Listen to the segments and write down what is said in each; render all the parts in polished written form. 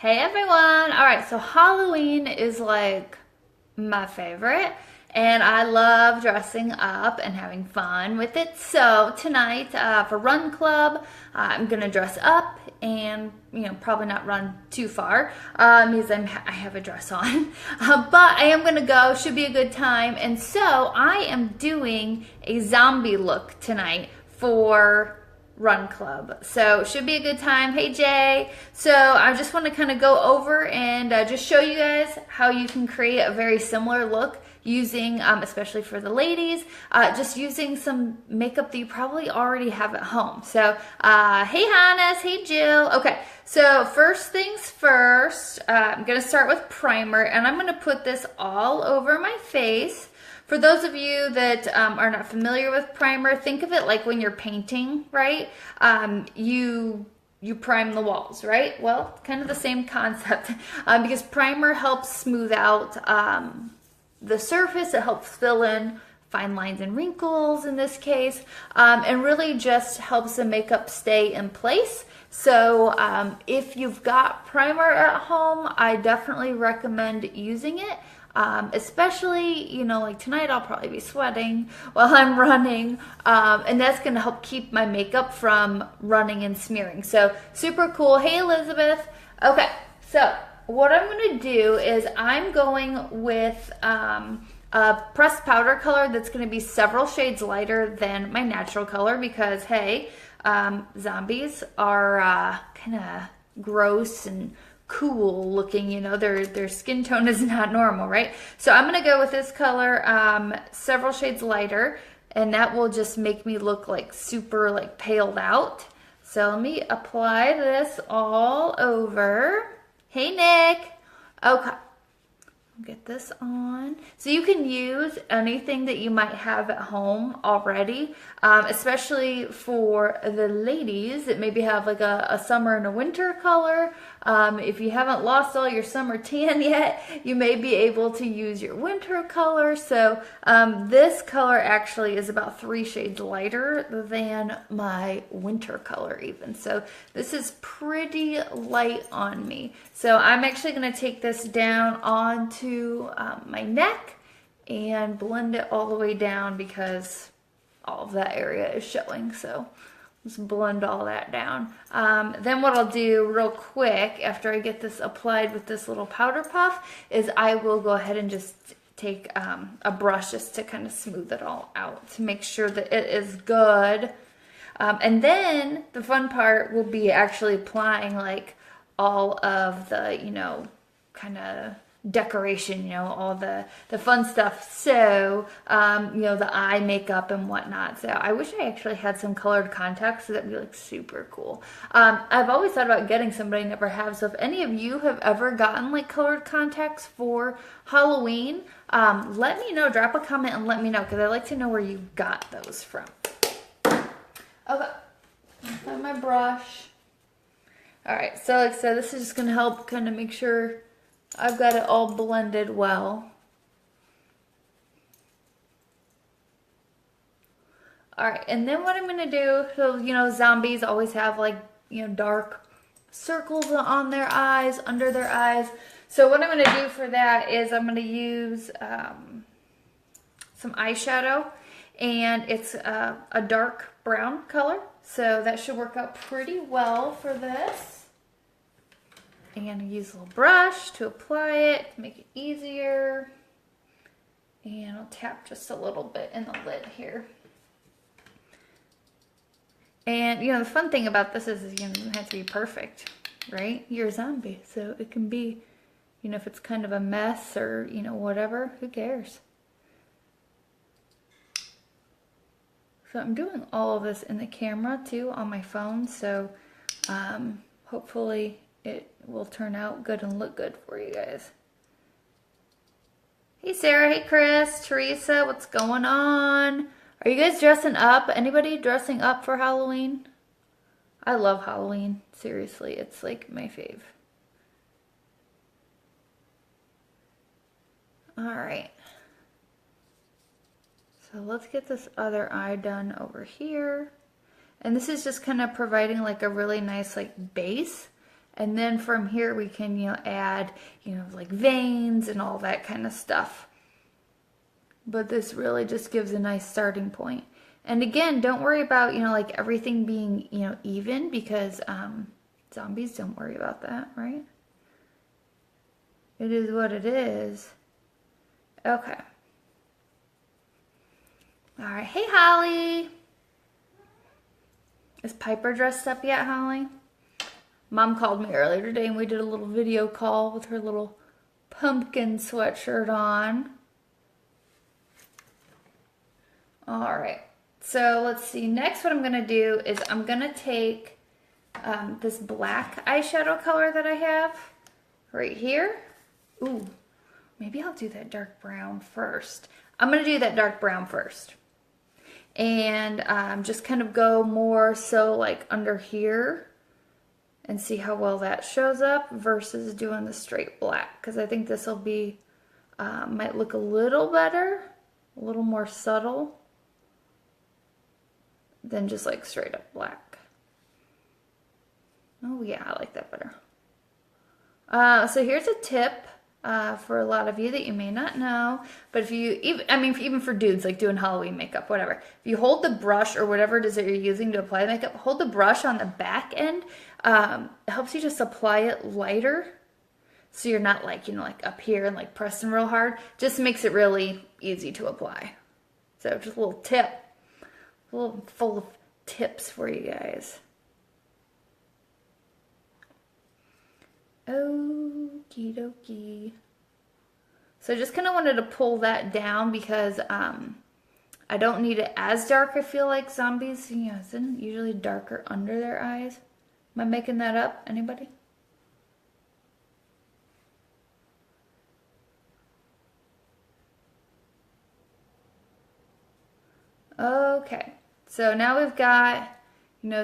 Hey everyone! Alright, so Halloween is like my favorite, and I love dressing up and having fun with it. So tonight for Run Club, I'm gonna dress up and probably not run too far because I have a dress on, but I am gonna go. Should be a good time, and so I am doing a zombie look tonight for Run Club. So should be a good time. Hey Jay. So I just want to kind of go over and just show you guys how you can create a very similar look using, especially for the ladies, just using some makeup that you probably already have at home. So hey Hannes, hey Jill. Okay, so first things first, I'm going to start with primer, and I'm going to put this all over my face. For those of you that are not familiar with primer, think of it like when you're painting, right? You prime the walls, right? Well, kind of the same concept because primer helps smooth out the surface. It helps fill in fine lines and wrinkles in this case, and really just helps the makeup stay in place. So if you've got primer at home, I definitely recommend using it. Especially, like tonight I'll probably be sweating while I'm running, and that's going to help keep my makeup from running and smearing. So super cool. Hey Elizabeth. Okay, so what I'm going to do is I'm going with a pressed powder color that's going to be several shades lighter than my natural color because, hey, zombies are kind of gross and cool looking, their skin tone is not normal, right? So I'm gonna go with this color, several shades lighter, and that will just make me look like super like paled out. So let me apply this all over. Hey Nick. Okay, get this on. So you can use anything that you might have at home already, especially for the ladies that maybe have like a summer and a winter color. If you haven't lost all your summer tan yet, you may be able to use your winter color. So this color actually is about 3 shades lighter than my winter color even. So this is pretty light on me. So I'm actually going to take this down onto my neck and blend it all the way down because all of that area is showing. So let's blend all that down. Then what I'll do real quick after I get this applied with this little powder puff is I will go ahead and just take a brush just to kind of smooth it all out to make sure that it is good. And then the fun part will be actually applying like all of the, kind of decoration, all the fun stuff. So, the eye makeup and whatnot. So I wish I actually had some colored contacts so that'd be like super cool. I've always thought about getting some, but I never have. So if any of you have ever gotten like colored contacts for Halloween, let me know, drop a comment and let me know because I like to know where you got those from. Okay, find my brush. All right, so like I said, this is just gonna help kind of make sure I've got it all blended well. All right, and then what I'm gonna do, so zombies always have like dark circles on their eyes, under their eyes. So what I'm gonna do for that is I'm gonna use some eyeshadow, and it's a dark brown color. So that should work out pretty well for this. And use a little brush to apply it, to make it easier. And I'll tap just a little bit in the lid here. And the fun thing about this is it doesn't have to be perfect, right? You're a zombie, so it can be, if it's kind of a mess or, whatever, who cares? So I'm doing all of this in the camera too on my phone, so hopefully it will turn out good and look good for you guys. Hey Sarah, hey Chris, Teresa, what's going on? Are you guys dressing up? Anybody dressing up for Halloween? I love Halloween, seriously, it's like my fave. All right. So let's get this other eye done over here. And this is just kind of providing like a really nice like base. And then from here we can, add, like veins and all that kind of stuff. But this really just gives a nice starting point. And again, don't worry about, like everything being, even, because zombies don't worry about that, right? It is what it is. Okay. All right. Hey, Holly. Is Piper dressed up yet, Holly? Mom called me earlier today and we did a little video call with her little pumpkin sweatshirt on. All right. So let's see. Next, what I'm going to do is I'm going to take this black eyeshadow color that I have right here. Ooh, maybe I'll do that dark brown first. I'm going to do that dark brown first. And just kind of go more so like under here and see how well that shows up versus doing the straight black. Because I think this will be, might look a little better, a little more subtle than just like straight up black. Oh yeah, I like that better. So here's a tip for a lot of you that you may not know, but if you, even for dudes, like doing Halloween makeup, whatever, if you hold the brush or whatever it is that you're using to apply the makeup, hold the brush on the back end. It helps you just apply it lighter, so you're not like, like up here and like pressing real hard. Just makes it really easy to apply. So just a little tip, a little full of tips for you guys. Okie dokie. So I just kind of wanted to pull that down because I don't need it as dark. I feel like zombies, isn't it usually darker under their eyes? Am I making that up? Anybody? Okay. So now we've got,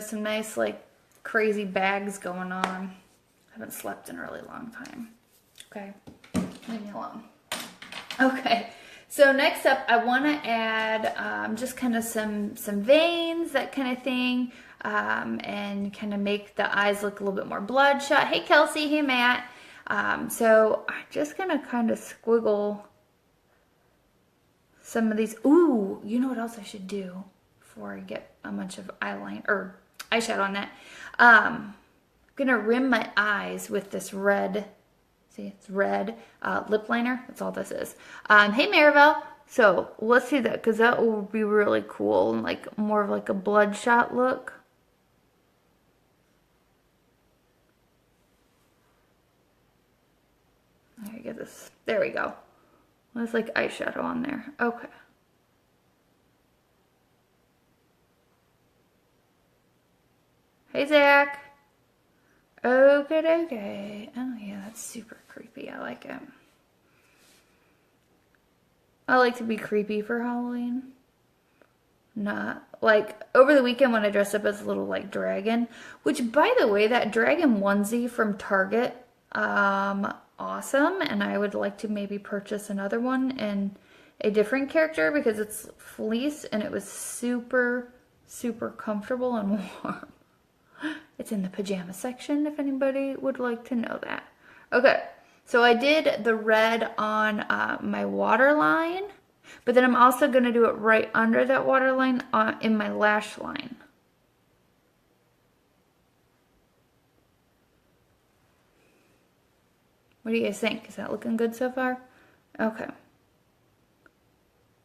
some nice like crazy bags going on. I haven't slept in a really long time. Okay. Leave me alone. Okay. So next up, I want to add just kind of some veins, that kind of thing, and kind of make the eyes look a little bit more bloodshot. Hey, Kelsey. Hey, Matt. So I'm just going to kind of squiggle some of these. Ooh, you know what else I should do before I get a bunch of eyeliner or eyeshadow on that? I'm going to rim my eyes with this red. See, it's red lip liner. That's all this is. Hey, Maribel. So let's do that because that will be really cool and like more of like a bloodshot look. There, get this. There we go. There's like eyeshadow on there. Okay. Hey, Zach. Okay. Oh yeah, that's super creepy. I like it. I like to be creepy for Halloween. Not like over the weekend when I dressed up as a little like dragon, which by the way, that dragon onesie from Target, awesome. And I would like to maybe purchase another one in a different character because it's fleece and it was super, super comfortable and warm. It's in the pajama section if anybody would like to know that. Okay, so I did the red on my waterline, but then I'm also going to do it right under that waterline in my lash line. What do you guys think? Is that looking good so far? Okay.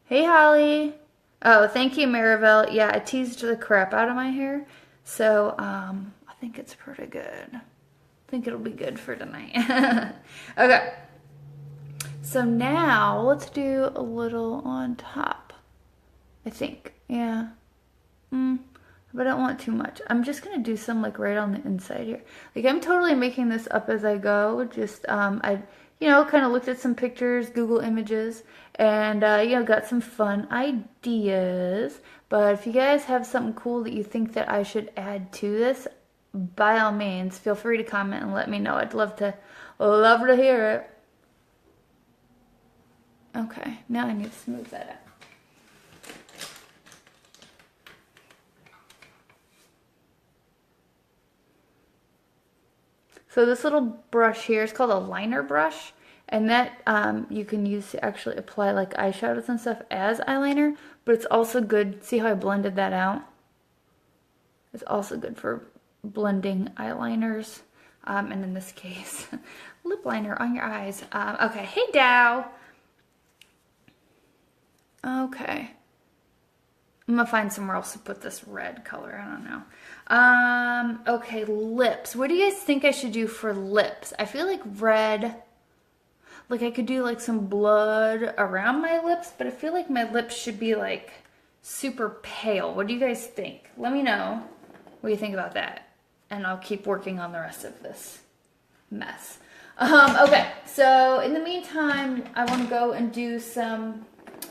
Hey, Holly. Oh, thank you, Maribel. Yeah, I teased the crap out of my hair. So, I think it's pretty good. I think it'll be good for tonight. Okay. So now, let's do a little on top. I think. Yeah. But I don't want too much. I'm just going to do some like right on the inside here. Like I'm totally making this up as I go. Just, I, kind of looked at some pictures, Google images, and, got some fun ideas. But if you guys have something cool that you think that I should add to this, by all means, feel free to comment and let me know. I'd love to hear it. Okay, now I need to smooth that out. So this little brush here is called a liner brush, and that you can use to actually apply like eyeshadows and stuff as eyeliner, but it's also good, see how I blended that out? It's also good for blending eyeliners, and in this case, lip liner on your eyes. Okay, hey Dow. Okay. I'm gonna find somewhere else to put this red color. I don't know. Okay, lips. What do you guys think I should do for lips? I feel like red, like I could do like some blood around my lips, but I feel like my lips should be like super pale. What do you guys think? Let me know what you think about that, and I'll keep working on the rest of this mess. Okay, so in the meantime, I want to go and do some,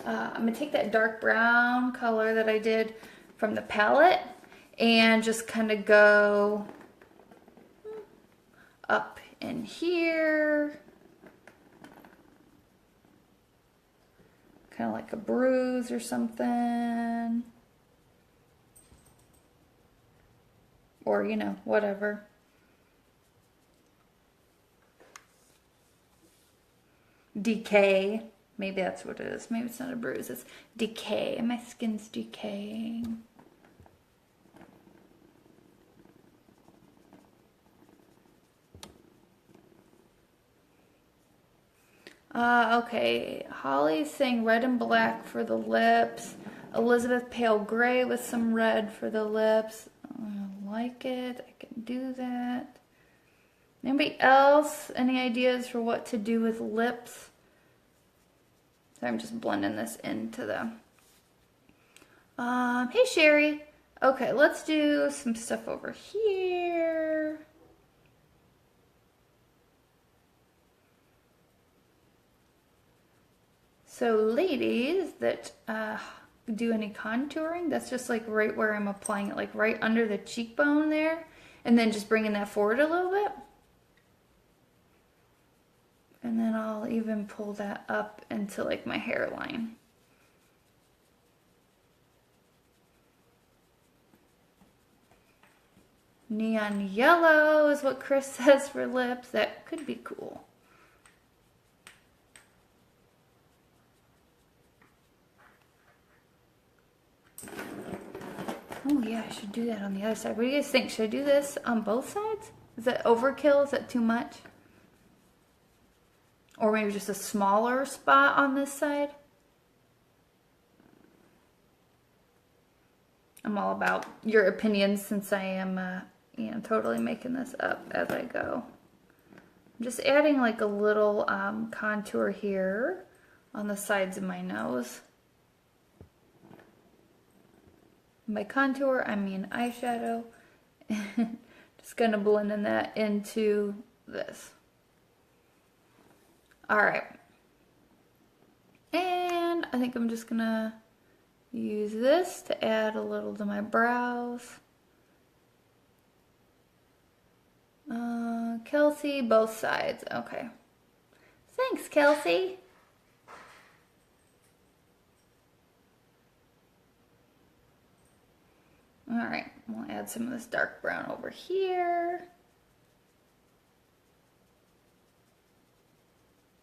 I'm going to take that dark brown color that I did from the palette and just kind of go up in here, kind of like a bruise or something, or you know, whatever. Decay. Maybe that's what it is. Maybe it's not a bruise. It's decay. My skin's decaying. Okay. Holly's saying red and black for the lips. Elizabeth pale gray with some red for the lips. I like it. I can do that. Anybody else? Any ideas for what to do with lips? So I'm just blending this into the... hey Sherry. Okay, let's do some stuff over here. So ladies that do any contouring, that's just like right where I'm applying it, like right under the cheekbone there, and then just bringing that forward a little bit. And then I'll even pull that up into like my hairline. Neon yellow is what Chris says for lips. That could be cool. Oh yeah, I should do that on the other side. What do you guys think? Should I do this on both sides? Is that overkill? Is that too much? Or maybe just a smaller spot on this side? I'm all about your opinions since I am, you know, totally making this up as I go. I'm just adding like a little contour here on the sides of my nose. By contour, I mean eyeshadow. Just gonna blend in that into this. Alright. And I think I'm just gonna use this to add a little to my brows. Kelsey, both sides. Okay. Thanks, Kelsey. Alright, we'll add some of this dark brown over here.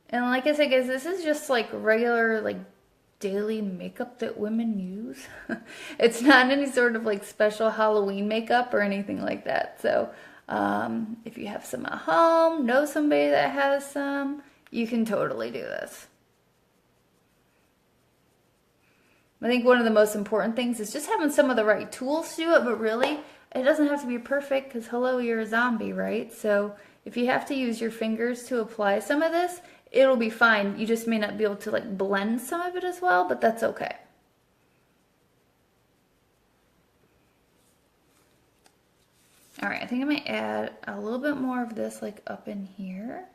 And like I said, guys, this is just like regular, like daily makeup that women use. It's not any sort of like special Halloween makeup or anything like that. So if you have some at home, know somebody that has some, you can totally do this. I think one of the most important things is just having some of the right tools to do it, but really, it doesn't have to be perfect because hello, you're a zombie, right? So if you have to use your fingers to apply some of this, it'll be fine. You just may not be able to like blend some of it as well, but that's okay. All right, I think I might add a little bit more of this like up in here.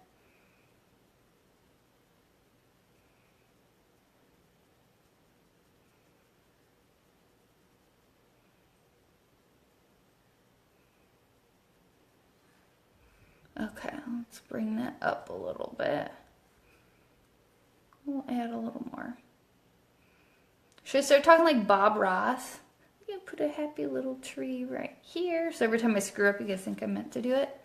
Okay, let's bring that up a little bit. We'll add a little more. Should I start talking like Bob Ross? I'm gonna put a happy little tree right here. So every time I screw up, you guys think I meant to do it?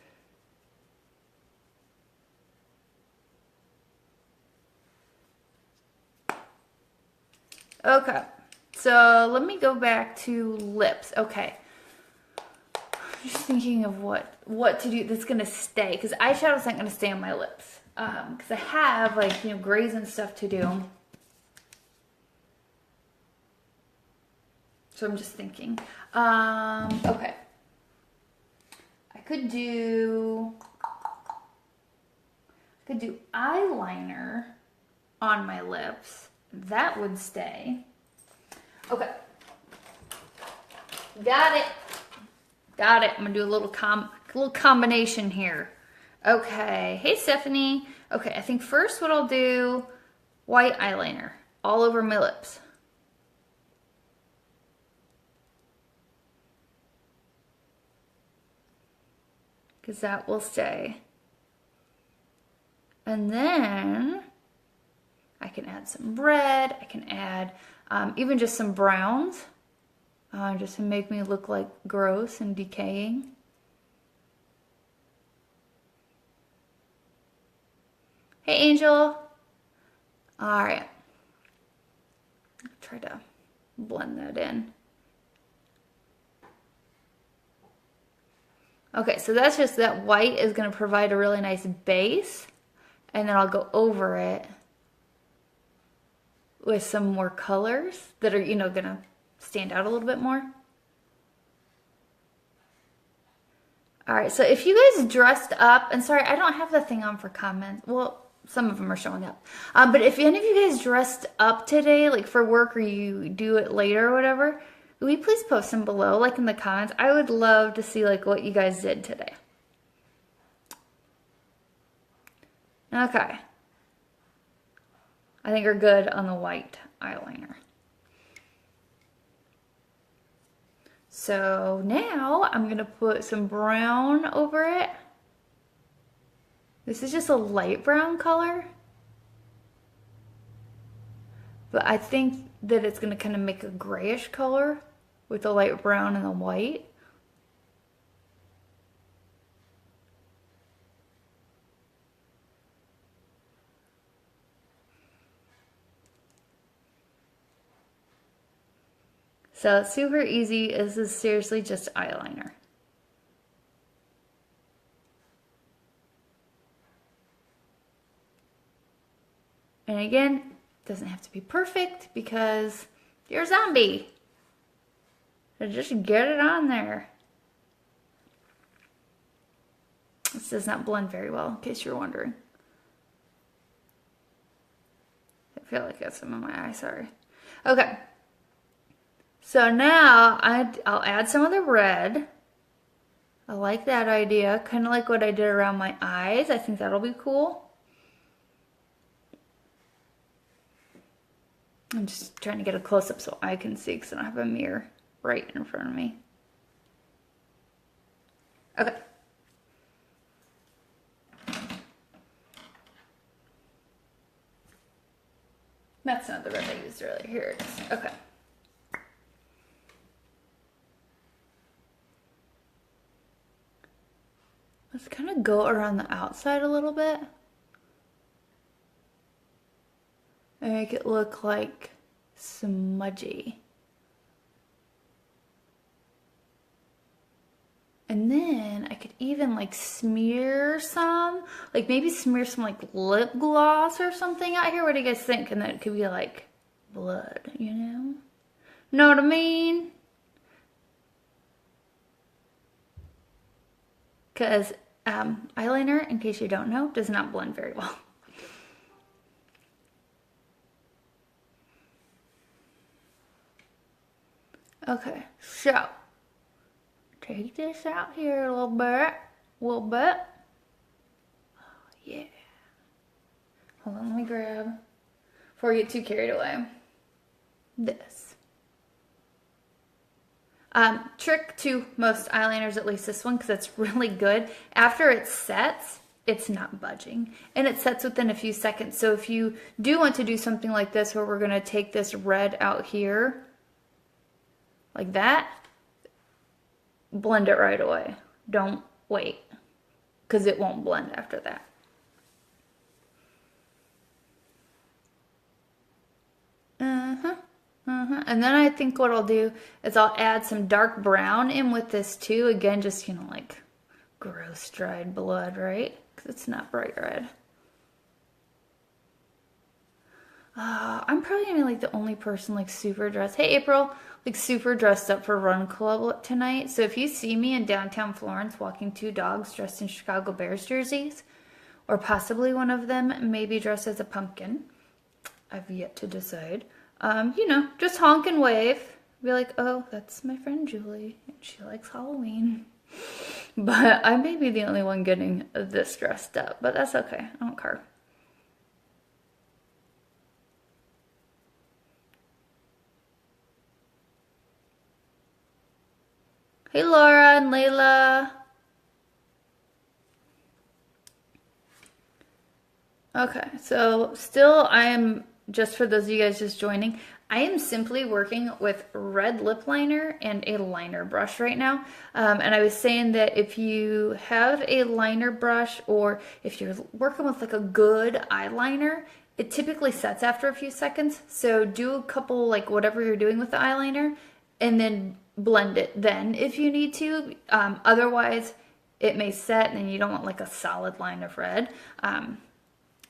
Okay, so let me go back to lips. Okay, I'm just thinking of what to do that's gonna stay, because eyeshadow's not gonna stay on my lips. Because I have like, you know, grays and stuff to do. So I'm just thinking. Okay. I could do eyeliner on my lips. That would stay. Okay. Got it. Got it. I'm gonna do a little combination here. Okay. Hey, Stephanie. Okay, I think first what I'll do, white eyeliner all over my lips. Because that will stay. And then I can add some red. I can add even just some browns, just to make me look like gross and decaying. Hey, Angel. All right. Try to blend that in. Okay, so that's just that white is going to provide a really nice base, and then I'll go over it with some more colors that are, you know, going to stand out a little bit more. All right, so if you guys dressed up, and sorry, I don't have the thing on for comments. Well, some of them are showing up. But if any of you guys dressed up today, like for work, or you do it later or whatever, will you please post them below, like in the comments? I would love to see like what you guys did today. Okay. I think we're good on the white eyeliner. So now I'm gonna put some brown over it. This is just a light brown color, but I think that it's gonna kind of make a grayish color with the light brown and the white. So it's super easy. This is seriously just eyeliner. And again, it doesn't have to be perfect because you're a zombie. So just get it on there. This does not blend very well, in case you're wondering. I feel like I got some in my eye, sorry. Okay. So now I'll add some of the red. I like that idea, kind of like what I did around my eyes. I think that'll be cool. I'm just trying to get a close-up so I can see because I don't have a mirror right in front of me. Okay. That's not the red I used earlier. Here it is. Okay. Let's kind of go around the outside a little bit. And make it look like smudgy. And then I could even like smear some, like maybe smear some like lip gloss or something out here. What do you guys think? And then it could be like blood, you know? Know what I mean? Because eyeliner, in case you don't know, does not blend very well. Okay, so take this out here a little bit. Oh, yeah. Hold on, let me grab, before I get too carried away, this. Trick to most eyeliners, at least this one, because it's really good. After it sets, it's not budging. And it sets within a few seconds. So if you do want to do something like this, where we're going to take this red out here, like that, blend it right away. Don't wait, because it won't blend after that. And then I think what I'll do is I'll add some dark brown in with this too. Again, just, like gross dried blood, right? Because it's not bright red. I'm probably gonna be like the only person like super dressed. Hey April, like super dressed up for Run Club tonight. So if you see me in downtown Florence walking two dogs dressed in Chicago Bears jerseys, or possibly one of them maybe dressed as a pumpkin, I've yet to decide. Just honk and wave. Be like, oh, that's my friend Julie, and she likes Halloween. But I may be the only one getting this dressed up, but that's okay. I don't care. Hey Laura and Layla. Okay, so still I am, just for those of you guys just joining, I am simply working with red lip liner and a liner brush right now. And I was saying that if you have a liner brush or if you're working with like a good eyeliner, it typically sets after a few seconds. So do a couple, like whatever you're doing with the eyeliner, and then blend it then if you need to. Otherwise, it may set and then you don't want like a solid line of red.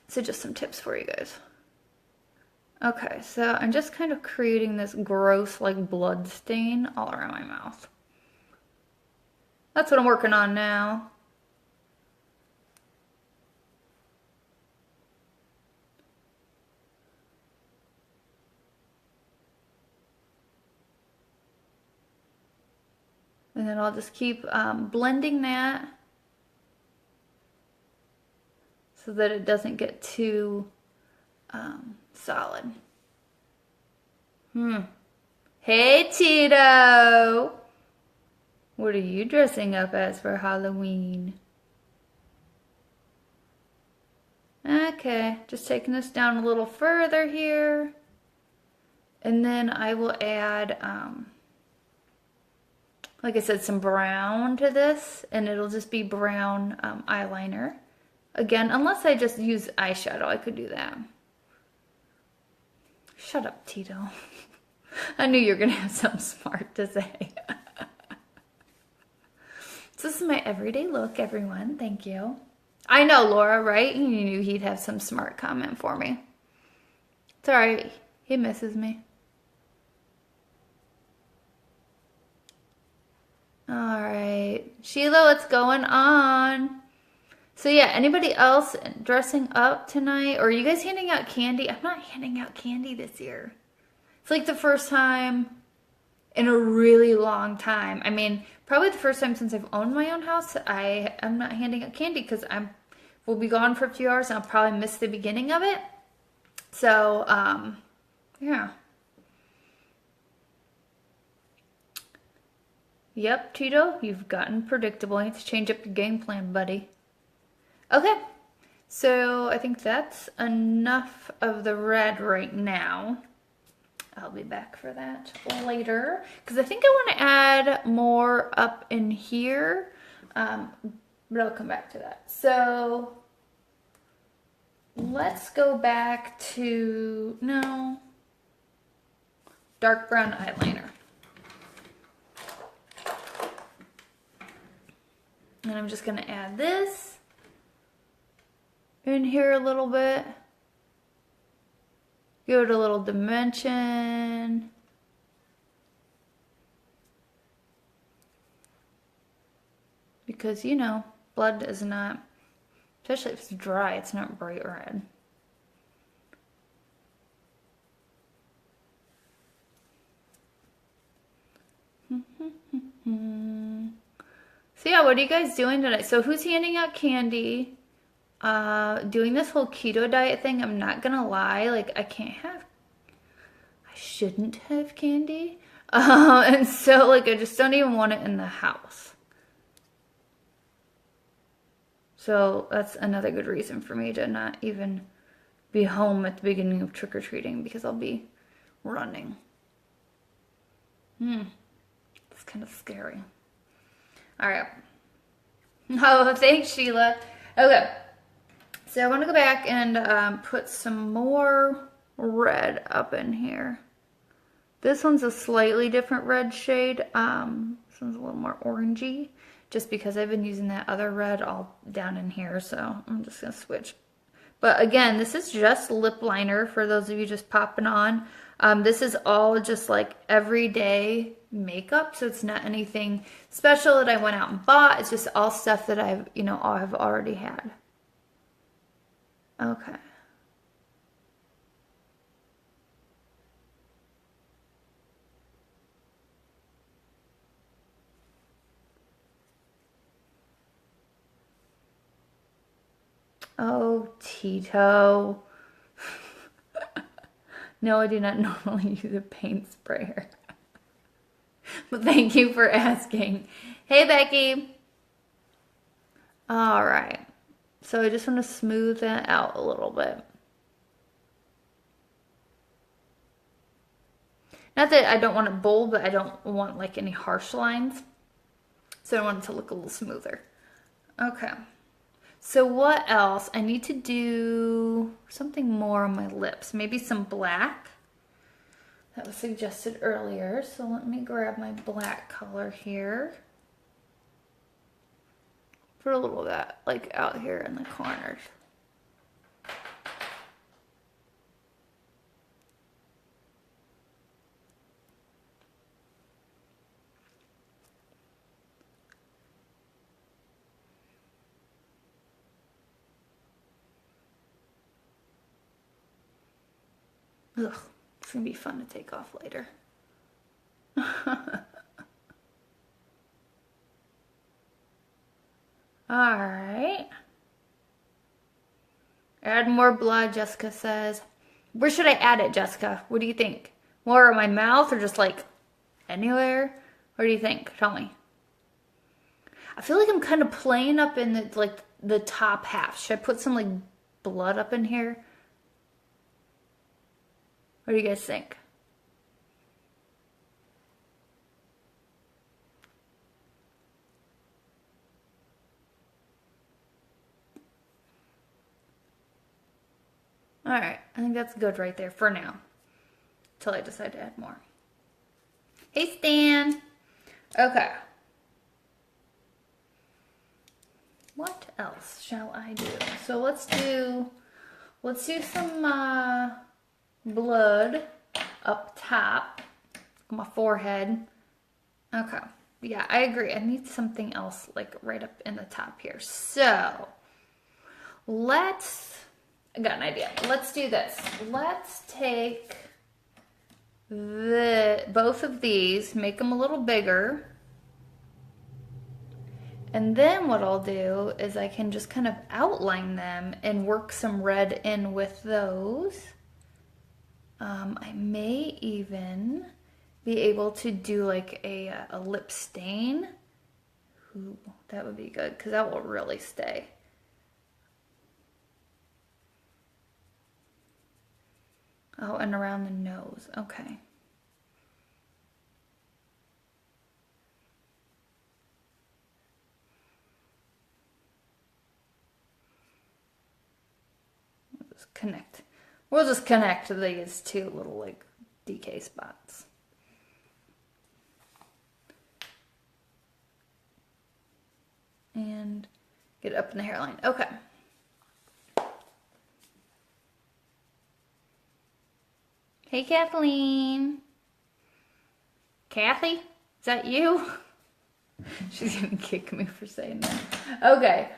So just some tips for you guys. Okay, so I'm just kind of creating this gross like blood stain all around my mouth. That's what I'm working on now. And then I'll just keep blending that so that it doesn't get too solid. Hey Tito! What are you dressing up as for Halloween? Okay, just taking this down a little further here. And then I will add, like I said, some brown to this, and it'll just be brown eyeliner. Again, unless I just use eyeshadow, I could do that. Shut up, Tito. I knew you were going to have something smart to say. So this is my everyday look, everyone. Thank you. I know, Laura, right? You knew he'd have some smart comment for me. It's alright. He misses me. Alright. Sheila, what's going on? So yeah, anybody else dressing up tonight? Or are you guys handing out candy? I'm not handing out candy this year. It's like the first time in a really long time. I mean, probably the first time since I've owned my own house, I'm not handing out candy because we'll be gone for a few hours and I'll probably miss the beginning of it. So, yeah. Yep, Tito, you've gotten predictable. You have to change up your game plan, buddy. Okay, so I think that's enough of the red right now. I'll be back for that later because I think I want to add more up in here, but I'll come back to that. So let's go back to, no, dark brown eyeliner. And I'm just going to add this in here a little bit. Give it a little dimension. Because, blood is not, especially if it's dry, it's not bright red. So yeah, what are you guys doing tonight? So who's handing out candy? Doing this whole keto diet thing, I'm not gonna lie, like I shouldn't have candy. And so like I just don't even want it in the house. So that's another good reason for me to not even be home at the beginning of trick-or-treating because I'll be running. It's kind of scary. All right. Oh, thanks, Sheila. Okay. So I want to go back and put some more red up in here. This one's a slightly different red shade. This one's a little more orangey, just because I've been using that other red all down in here, so I'm just gonna switch. But again, this is just lip liner for those of you just popping on. This is all just like everyday makeup, so it's not anything special that I went out and bought. It's just all stuff that I've already had. Okay. Oh, Tito. No, I do not normally use a paint sprayer. But thank you for asking. Hey, Becky. All right. So I just want to smooth that out a little bit. Not that I don't want it bold, but I don't want like any harsh lines. So I want it to look a little smoother. Okay. So what else? I need to do something more on my lips. Maybe some black. That was suggested earlier. So let me grab my black color here. Put a little of that like out here in the corners. Ugh, it's gonna be fun to take off later. All right. Add more blood, Jessica says. Where should I add it, Jessica? What do you think? More on my mouth or just like anywhere? What do you think? Tell me. I feel like I'm kind of playing up in the top half. Should I put some like blood up in here? What do you guys think? All right, I think that's good right there for now. Till I decide to add more. Hey, Stan. Okay. What else shall I do? So let's do some blood up top on my forehead. Okay. Yeah, I agree. I need something else like right up in the top here. So I got an idea. Let's do this. Let's take both of these, make them a little bigger. And then what I'll do is I can just kind of outline them and work some red in with those. I may even be able to do like a lip stain. Ooh, that would be good because that will really stay. Oh, and around the nose. Okay. We'll just connect these two little like DK spots. And get up in the hairline. Okay. Hey, Kathleen. Kathy? Is that you? She's gonna kick me for saying that. Okay.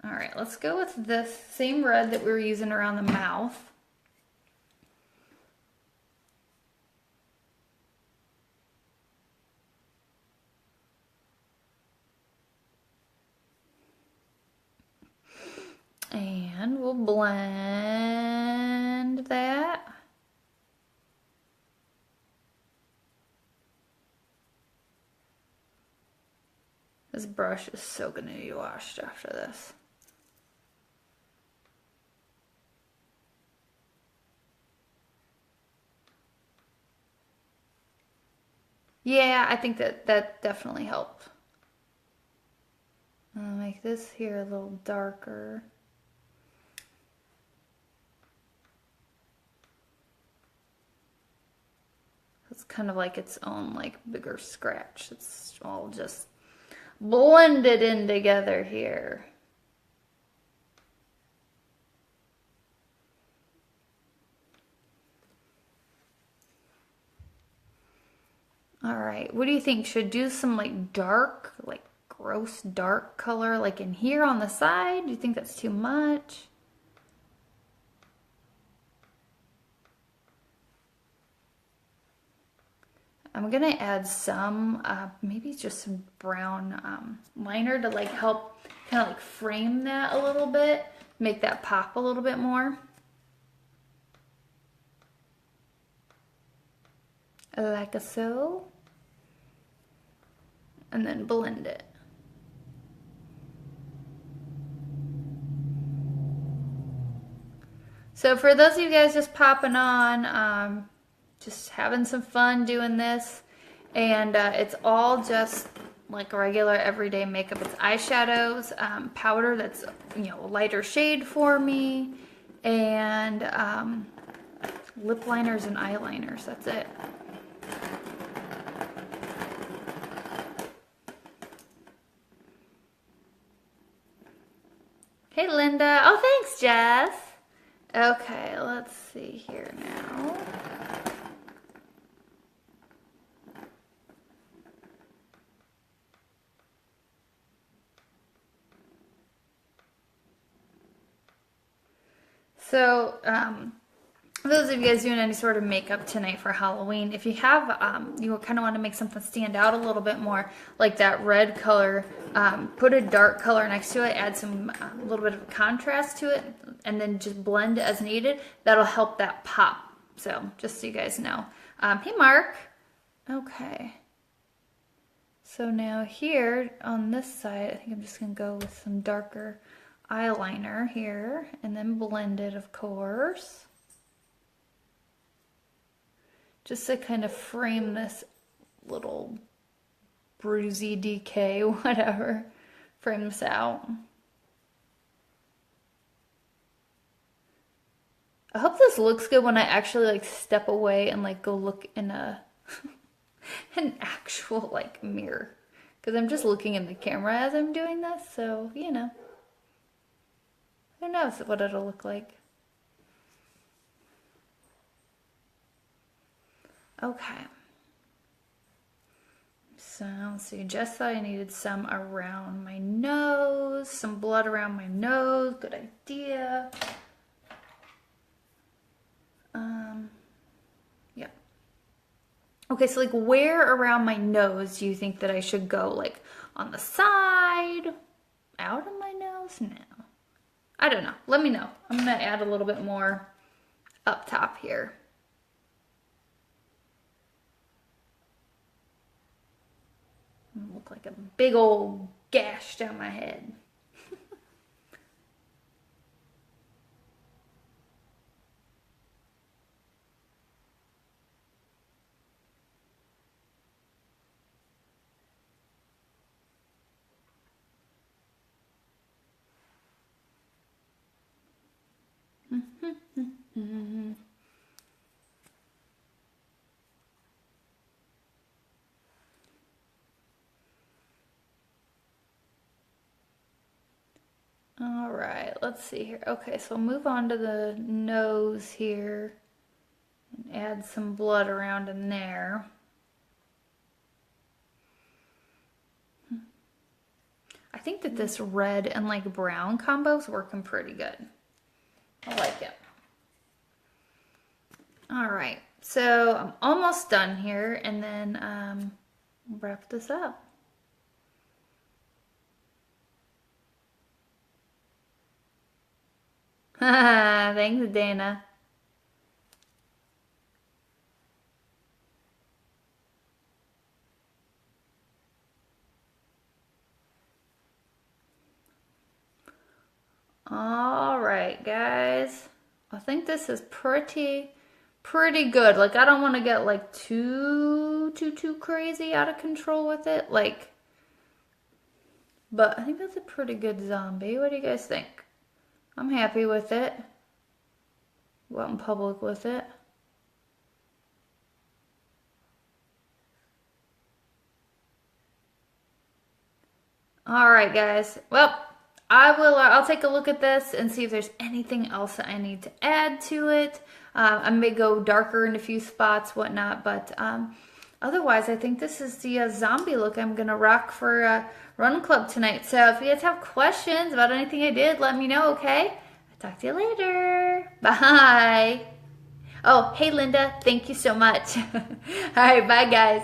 All right, let's go with this same red that we were using around the mouth. And we'll blend that. This brush is so gonna be washed after this. Yeah, I think that definitely helped. I'll make this here a little darker. it's kind of like its own like bigger scratch. It's all just blended in together here. All right, what do you think? Should do some like dark, like gross dark color like in here on the side? Do you think that's too much? I'm gonna add some, maybe just some brown liner to like help kind of like frame that a little bit, make that pop a little bit more. Like so. And then blend it. So for those of you guys just popping on, just having some fun doing this, and it's all just like regular everyday makeup. It's eyeshadows, powder that's, you know, a lighter shade for me, and lip liners and eyeliners. That's it. Hey Linda. Oh, thanks, Jess. Okay, let's see here now. So, those of you guys doing any sort of makeup tonight for Halloween, if you have, you kind of want to make something stand out a little bit more, like that red color, put a dark color next to it, add some, a little bit of contrast to it, and then just blend as needed. That'll help that pop. So, just so you guys know. Hey, Mark. Okay. So now here on this side, I think I'm just going to go with some darker eyeliner here, and then blend it, of course. Just to kind of frame this little bruisey DK, whatever, frame this out. I hope this looks good when I actually like step away and like go look in a an actual like mirror, because I'm just looking in the camera as I'm doing this, so you know, who knows what it'll look like. Okay. So let's see, just thought I needed some around my nose, some blood around my nose. Good idea. Yeah. Okay, so like where around my nose do you think that I should go? Like on the side? Out of my nose? No. I don't know. Let me know. I'm gonna add a little bit more up top here. Look like a big old gash down my head. All right, let's see here. Okay, so move on to the nose here and add some blood around in there. I think that this red and like brown combo is working pretty good. I like it. All right, so I'm almost done here, and then wrap this up. Thanks, Dana. All right, guys. I think this is pretty good. Like, I don't want to get like too crazy out of control with it. Like, but I think that's a pretty good zombie. What do you guys think? I'm happy with it. Go out in public with it. All right, guys. Well, I will. I'll take a look at this and see if there's anything else that I need to add to it. I may go darker in a few spots, whatnot, but otherwise, I think this is the zombie look I'm gonna rock for Run Club tonight. So if you guys have questions about anything I did, let me know. Okay. I'll talk to you later. Bye. Oh, hey Linda. Thank you so much. All right, bye guys.